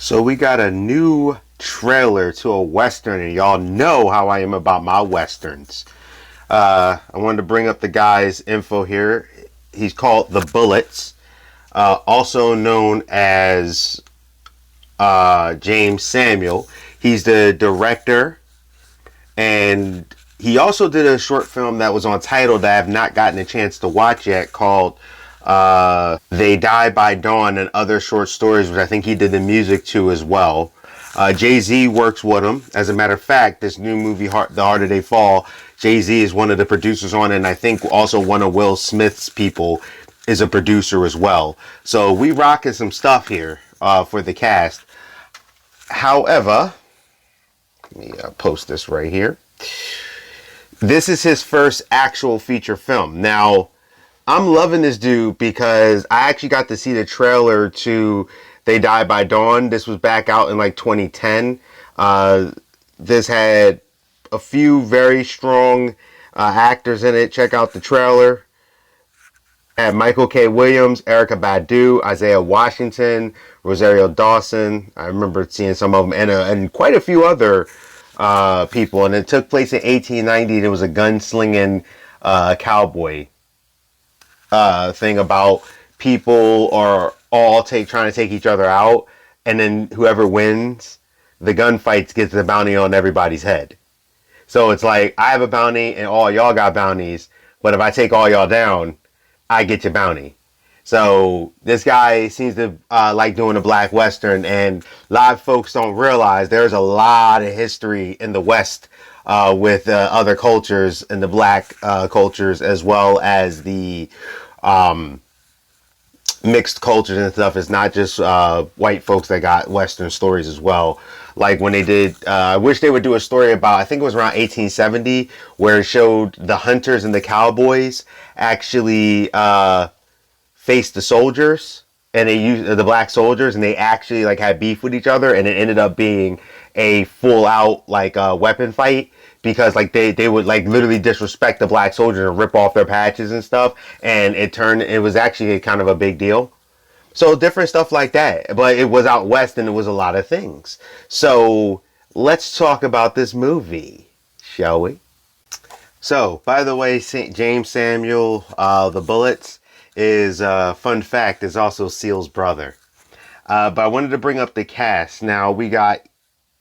So we got a new trailer to a Western, and y'all know how I am about my Westerns. I wanted to bring up the guy's info here. He's called The Bullets, also known as James Samuel. He's the director, and he also did a short film that was on Tidal that I have not gotten a chance to watch yet called They Die by Dawn and Other Short Stories, which I think he did the music to as well. Jay-Z works with him. As a matter of fact, this new movie, The Harder They Fall, Jay-Z is one of the producers on it, and I think also one of Will Smith's people is a producer as well. So we rocking some stuff here for the cast. However, let me post this right here. This is his first actual feature film. Now, I'm loving this dude because I actually got to see the trailer to They Die by Dawn. This was back out in like 2010. This had a few very strong actors in it. Check out the trailer. Had Michael K. Williams, Erykah Badu, Isaiah Washington, Rosario Dawson. I remember seeing some of them, and quite a few other people. And it took place in 1890. There was a gunslinging cowboy thing about people are all trying to take each other out, and then whoever wins the gunfights gets the bounty on everybody's head. So it's like, I have a bounty and all y'all got bounties, but if I take all y'all down, I get your bounty. So this guy seems to like doing a black Western, and a lot of folks don't realize there's a lot of history in the West with other cultures and the black cultures, as well as the mixed cultures and stuff. It's not just white folks that got Western stories as well. Like when they did, I wish they would do a story about, I think it was around 1870, where it showed the hunters and the cowboys actually faced the soldiers, and they used the black soldiers, and they actually like had beef with each other, and it ended up being a full out like weapon fight, because like they would like literally disrespect the black soldiers and rip off their patches and stuff, and it was actually kind of a big deal. So different stuff like that, but it was out west and it was a lot of things. So let's talk about this movie, shall we? So, by the way, James Samuel, The Bullets, is, fun fact, is also Seal's brother. But I wanted to bring up the cast. Now,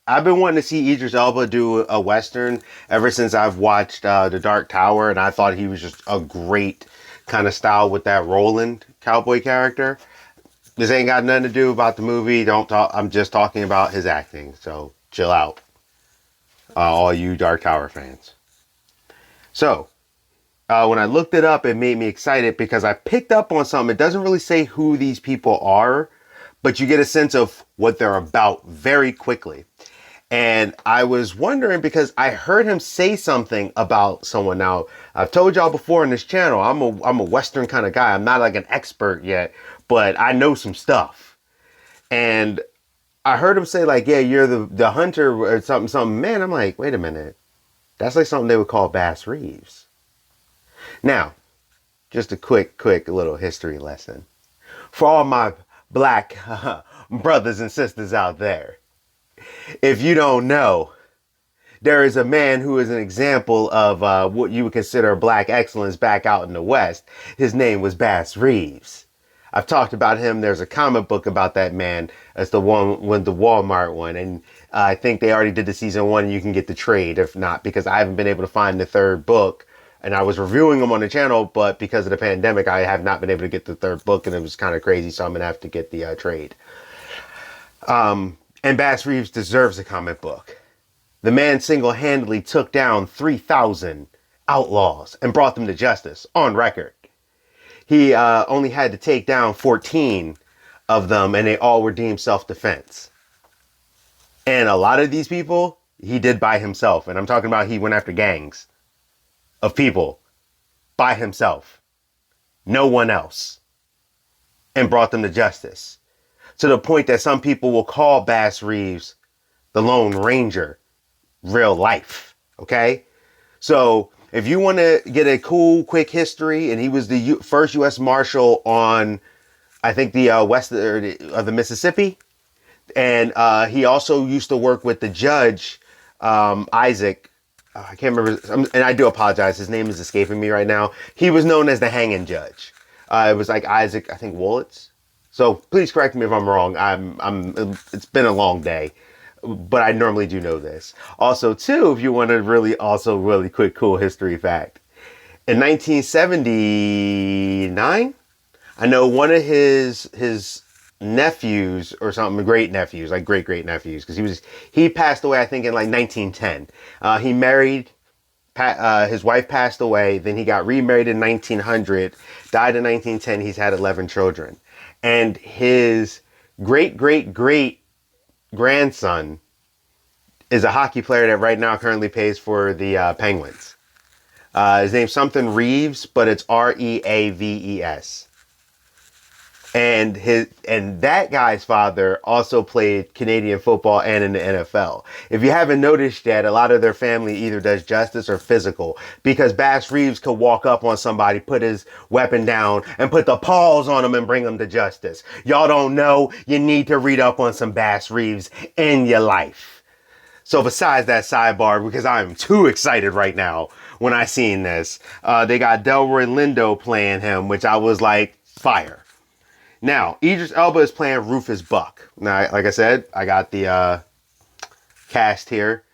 I've been wanting to see Idris Elba do a Western ever since I've watched The Dark Tower, and I thought he was just a great kind of style with that Roland cowboy character. This ain't got nothing to do about the movie. I'm just talking about his acting, so chill out, all you Dark Tower fans. So, when I looked it up, it made me excited because I picked up on something. It doesn't really say who these people are, but you get a sense of what they're about very quickly. And I was wondering because I heard him say something about someone. Now, I've told y'all before in this channel, I'm a Western kind of guy. I'm not like an expert yet, but I know some stuff. And I heard him say like, yeah, you're the hunter or something. Man, I'm like, wait a minute. That's like something they would call Bass Reeves. Now, just a quick little history lesson. For all my black brothers and sisters out there, if you don't know, there is a man who is an example of what you would consider black excellence back out in the West. His name was Bass Reeves. I've talked about him. There's a comic book about that man. That's the Walmart one. And I think they already did the season 1. You can get the trade, if not, because I haven't been able to find the third book. And I was reviewing them on the channel, but because of the pandemic, I have not been able to get the third book, and it was kind of crazy, so I'm going to have to get the trade. And Bass Reeves deserves a comic book. The man single-handedly took down 3,000 outlaws and brought them to justice on record. He only had to take down 14 of them, and they all were deemed self-defense. And a lot of these people, he did by himself. And I'm talking about he went after gangs of people by himself. No one else. And brought them to justice. To the point that some people will call Bass Reeves the Lone Ranger. Real life. Okay? So if you want to get a cool, quick history, and he was the first U.S. Marshal on, I think, the west of the Mississippi. And he also used to work with the judge, Isaac. I can't remember, and I do apologize. His name is escaping me right now. He was known as the hanging judge. It was like Isaac, I think, Wolitz. So please correct me if I'm wrong. It's been a long day, but I normally do know this. Also, too, if you want a really quick, cool history fact. In 1979, I know one of his nephews or something, great nephews, like great nephews, because he passed away, I think, in like 1910. He married, his wife passed away, then he got remarried in 1900, died in 1910. He's had 11 children, and his great grandson is a hockey player that right now currently plays for the Penguins. His name's something Reeves, but it's Reaves. And that guy's father also played Canadian football and in the NFL. If you haven't noticed yet, a lot of their family either does justice or physical, because Bass Reeves could walk up on somebody, put his weapon down, and put the paws on them and bring them to justice. Y'all don't know, you need to read up on some Bass Reeves in your life. So besides that sidebar, because I'm too excited right now when I seen this, they got Delroy Lindo playing him, which I was like, fire. Now, Idris Elba is playing Rufus Buck. Now, like I said, I got the cast here.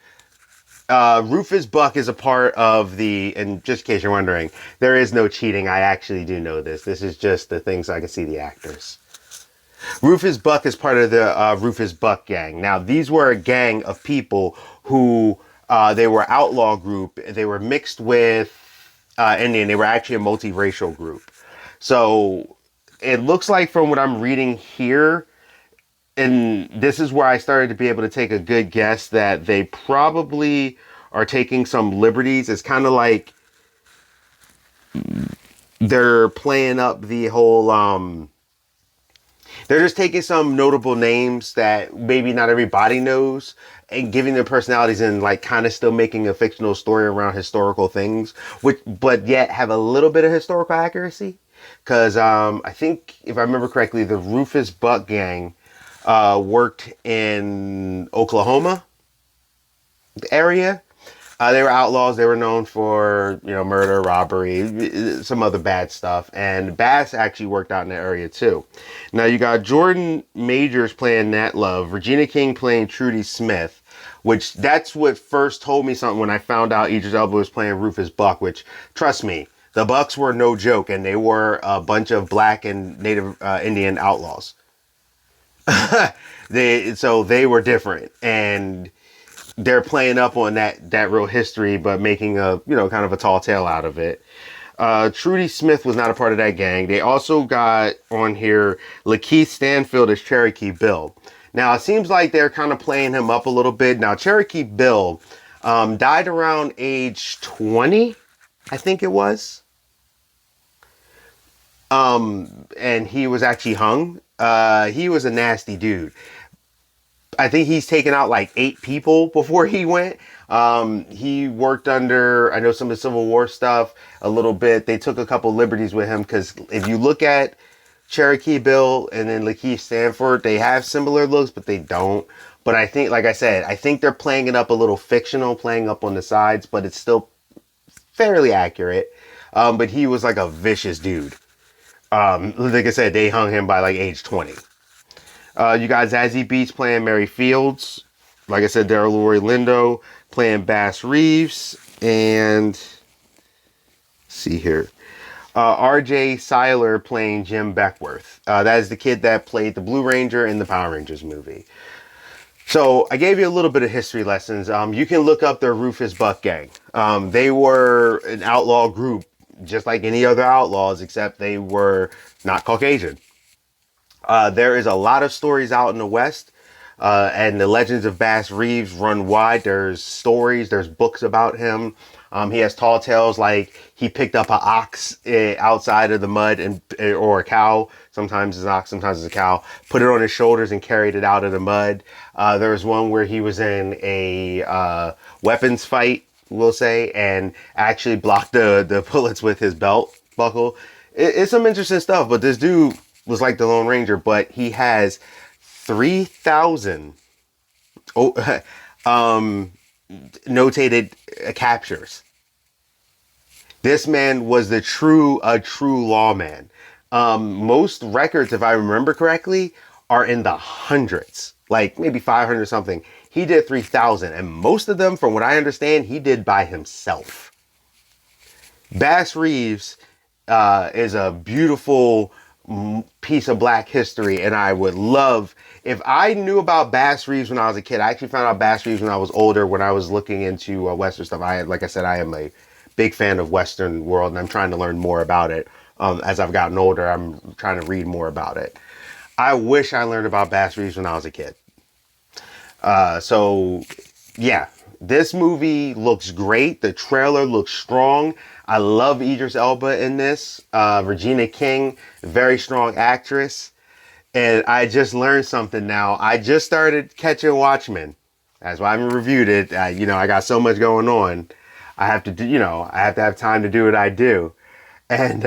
Rufus Buck is a part of and just in case you're wondering, there is no cheating. I actually do know this. This is just the things I can see the actors. Rufus Buck is part of the Rufus Buck gang. Now, these were a gang of people who, they were outlaw group. They were mixed with Indian. They were actually a multiracial group. So it looks like from what I'm reading here, and this is where I started to be able to take a good guess that they probably are taking some liberties. It's kind of like they're playing up the whole, they're just taking some notable names that maybe not everybody knows and giving their personalities and like kind of still making a fictional story around historical things, but yet have a little bit of historical accuracy. Because I think, if I remember correctly, the Rufus Buck gang worked in Oklahoma area. They were outlaws. They were known for, murder, robbery, some other bad stuff. And Bass actually worked out in that area too. Now you got Jordan Majors playing Nat Love, Regina King playing Trudy Smith, which that's what first told me something when I found out Idris Elba was playing Rufus Buck, which, trust me, the Bucks were no joke, and they were a bunch of black and native Indian outlaws. So they were different, and they're playing up on that real history, but making a kind of a tall tale out of it. Trudy Smith was not a part of that gang. They also got on here Lakeith Stanfield as Cherokee Bill. Now it seems like they're kind of playing him up a little bit. Now Cherokee Bill died around age 20. I think it was. And he was actually hung. He was a nasty dude. I think he's taken out like 8 people before he went. He worked under, I know, some of the Civil War stuff a little bit. They took a couple liberties with him because if you look at Cherokee Bill and then Lakeith Stanfield, they have similar looks, but they don't. But I think, like I said, I think they're playing it up a little fictional, playing up on the sides, but it's still fairly accurate. But he was like a vicious dude. Like I said, they hung him by like age 20. You got Zazie Beetz playing Mary Fields. Like I said, Delroy Lindo playing Bass Reeves. And let's see here. R.J. Seiler playing Jim Beckworth. That is the kid that played the Blue Ranger in the Power Rangers movie. So I gave you a little bit of history lessons. You can look up the Rufus Buck gang. They were an outlaw group, just like any other outlaws, except they were not Caucasian. There is a lot of stories out in the West, and the legends of Bass Reeves run wide. There's stories, there's books about him. He has tall tales like he picked up an ox outside of the mud or a cow. Sometimes it's an ox, sometimes it's a cow. Put it on his shoulders and carried it out of the mud. There was one where he was in a weapons fight, we'll say, and actually blocked the bullets with his belt buckle. It's some interesting stuff, but this dude was like the Lone Ranger, but he has 3,000 notated captures. This man was a true lawman. Most records, if I remember correctly, are in the hundreds, like maybe 500 something. He did 3,000, and most of them, from what I understand, he did by himself. Bass Reeves is a beautiful piece of Black history, and I would love, if I knew about Bass Reeves when I was a kid. I actually found out Bass Reeves when I was older, when I was looking into Western stuff. Like I said, I am a big fan of Western world, and I'm trying to learn more about it. As I've gotten older, I'm trying to read more about it. I wish I learned about Bass Reeves when I was a kid. So yeah, this movie looks great. The trailer looks strong. I love Idris Elba in this. Regina King, very strong actress. And I just learned something now. I just started catching Watchmen. That's why I haven't reviewed it. I got so much going on. I have to do, I have to have time to do what I do. And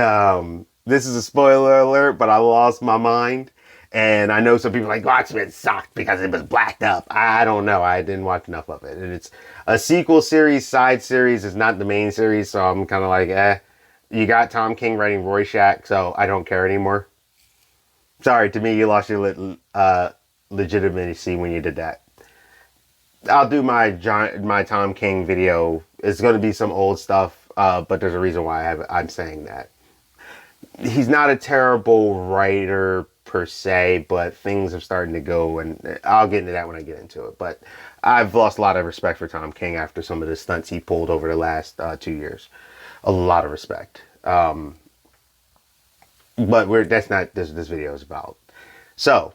this is a spoiler alert, but I lost my mind. And I know some people are like, Watchmen sucked because it was blacked up. I don't know. I didn't watch enough of it. And it's a sequel series, side series. It's not the main series. So I'm kind of like, You got Tom King writing Rorschach, so I don't care anymore. Sorry, to me, you lost your legitimacy when you did that. I'll do my Tom King video. It's going to be some old stuff, but there's a reason why I'm saying that. He's not a terrible writer per se, but things are starting to go, and I'll get into that when I get into it. But I've lost a lot of respect for Tom King after some of the stunts he pulled over the last 2 years. A lot of respect. But that's not this video is about. So,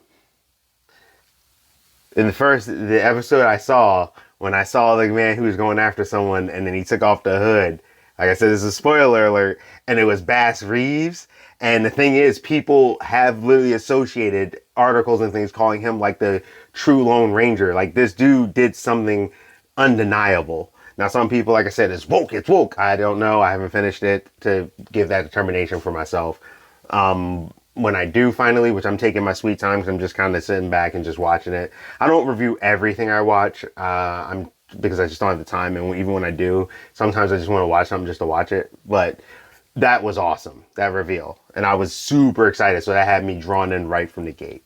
in the episode I saw, when I saw the man who was going after someone and then he took off the hood, like I said, this is a spoiler alert, and it was Bass Reeves. And the thing is, people have literally associated articles and things calling him like the true Lone Ranger. Like, this dude did something undeniable. Now, some people, like I said, it's woke. I don't know. I haven't finished it to give that determination for myself. When I do finally, which I'm taking my sweet time because I'm just kind of sitting back and just watching it. I don't review everything I watch. Because I just don't have the time. And even when I do, sometimes I just want to watch something just to watch it. But that was awesome, that reveal. And I was super excited. So that had me drawn in right from the gate.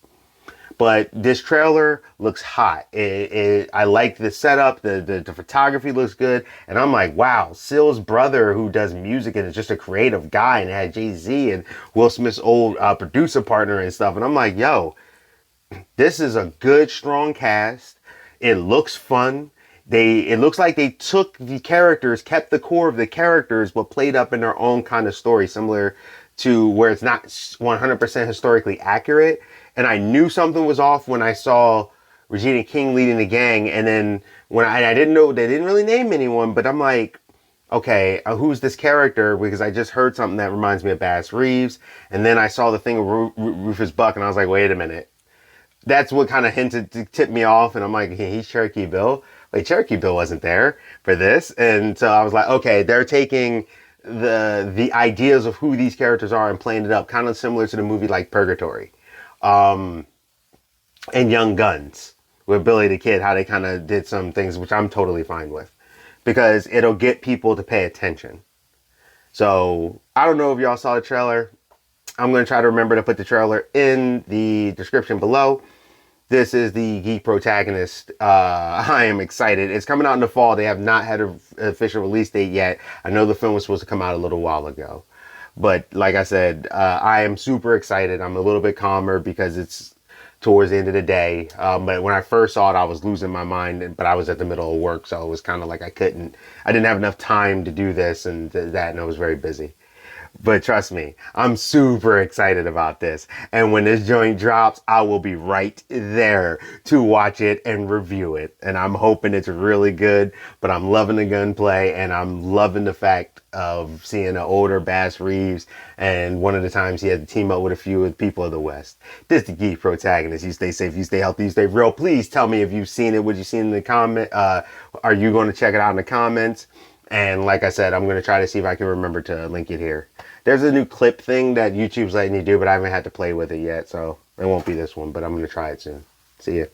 But this trailer looks hot. I like the setup. The photography looks good. And I'm like, wow, Sill's brother who does music and is just a creative guy. And it had Jay-Z and Will Smith's old producer partner and stuff. And I'm like, yo, this is a good, strong cast. It looks fun. It looks like they took the characters, kept the core of the characters, but played up in their own kind of story, similar to where it's not 100% historically accurate. And I knew something was off when I saw Regina King leading the gang. And then when I didn't know, they didn't really name anyone, but I'm like, okay, who's this character? Because I just heard something that reminds me of Bass Reeves. And then I saw the thing with Rufus Buck, and I was like, wait a minute. That's what kind of tipped me off. And I'm like, hey, he's Cherokee Bill. Like, Cherokee Bill wasn't there for this. And so I was like, okay, they're taking the ideas of who these characters are and playing it up, kind of similar to the movie like Purgatory. And Young Guns with Billy the Kid, how they kind of did some things, which I'm totally fine with. Because it'll get people to pay attention. So, I don't know if y'all saw the trailer. I'm going to try to remember to put the trailer in the description below. This is the Geek Protagonist. I am excited. It's coming out in the fall. They have not had an official release date yet. I know the film was supposed to come out a little while ago. But like I said, I am super excited. I'm a little bit calmer because it's towards the end of the day. But when I first saw it, I was losing my mind. But I was at the middle of work, so it was kind of like I didn't have enough time to do this and that, and I was very busy. But trust me, I'm super excited about this. And when this joint drops, I will be right there to watch it and review it. And I'm hoping it's really good, but I'm loving the gunplay and I'm loving the fact of seeing an older Bass Reeves. And one of the times he had to team up with a few of the people of the West. This is the Geek Protagonist. You stay safe, you stay healthy, you stay real. Please tell me if you've seen it, what you've seen in the comment. Are you going to check it out in the comments? And like I said, I'm going to try to see if I can remember to link it here. There's a new clip thing that YouTube's letting you do, but I haven't had to play with it yet, so it won't be this one, but I'm going to try it soon. See ya.